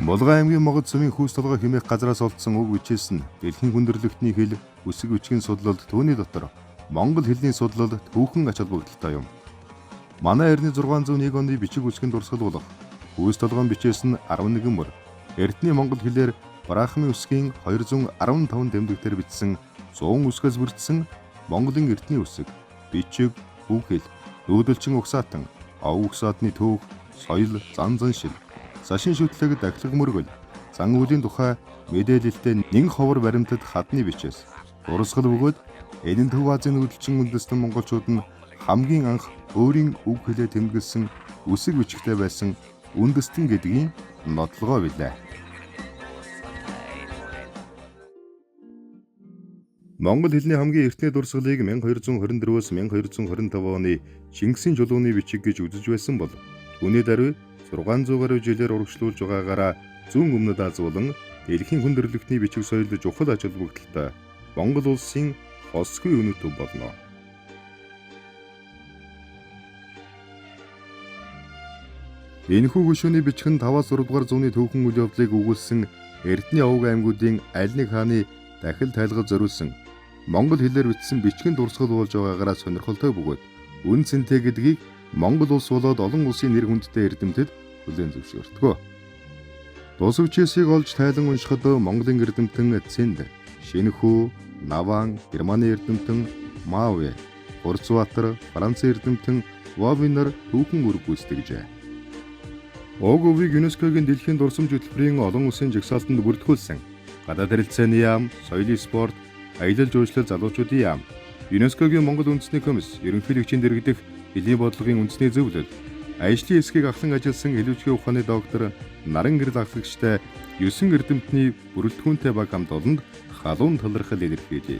Булган аймгийн Могод сумын Хүүс толгой хэмээх газраас олдсон уг бичээс нь дэлхийн хүндрэлтний хэл үсэг бичгийн судлалд түүний дотор монгол хэлний судлалд түүхэн ач холбогдолтой юм. Манай эртний 601 оны бичиг үсгийн дурсгал болох Хүүс толгойн бичээс нь 11 мөр эртний монгол хэлээр Брахмын үсгийн 215 дэмдэгтэр бичсэн 100 үсгээс бүрдсэн Монголын эртний үсэг, бичиг, хүүхэл, нүүдэлчин угсаатан, ов угсаатны түүх, соёл, зан заншил, сашин шүтлэг, дахлаг мөргөл, зан үйлийн тухай мэдээлэлтэй нэн ховор баримтад хадны бичээс дурсгал бөгөөд энэ Төв Азийн нүүдэлчин үндэстэн монголчууд нь хамгийн анх өөрийн үг хэлээ тэмдэглэсэн үсэг бичгтэй байсан үндэстэн гэдгийн нотлогоо билээ. Монгол хэлний хамгийн эртний дурсгалыг 1224-өөс 1225 оны Чингисийн чулууны бичиг гэж үзэж байсан бол түүний даруй 600 гаруй жилээр урагшлуулж байгаагаараа зүүн өмнөд Аз болон дэлхийн хүндрэлтний бичиг соёлд чухал ач холбогдолтой Монгол улсын хосгүй өнөг төв болно. Энэхүү гүшүүний бичгэн 5-6 дугаар зууны түүхэн үйл явдлыг өгүүлсэн эртний овг аймагуудын аль нэг хааны дахил тайлгаж зориулсан монгол хэлээр бичсэн бичгэн дурсгал болж байгаагаараа сонирхолтой бөгөөд үн цэнтэй гэдгийг Монгол улс болоод олон улсын нэр хүндтэй эрдэмтэд хүлээн зөвшөөртгөө. Тус үчээсийг олж тайлан уншихад Монголын эрдэмтэн Цэнд, Шинэхүү, Наван, Германы эрдэмтэн Мааве, Хурцбаатар, Францын эрдэмтэн Вавинер түүхэн үр гүйцэтгэжээ. ОГ-ийг ЮНЕСКО-гийн дэлхийн дурсамж хөтөлбөрийн олон улсын жагсаалтанд бүртгүүлсэн гадаад харилцааны яам, соёлын спорт, аялал жуулчлал залуучуудын яам, ЮНЕСКО-гийн Монгол үндэсний комисс, ерөнхийлөгчийн дэргэдэх хэлний бодлогын үндэсний зөвлөл, ажлын эсхийг ахлан ажилласан хэлүүчгийн ухааны доктор Наран гэрэл ахлагчтай 9 эрдэмтний бүрэлдэхүүнтэй баг хамт олонд халуун талархал илэрхийлжээ.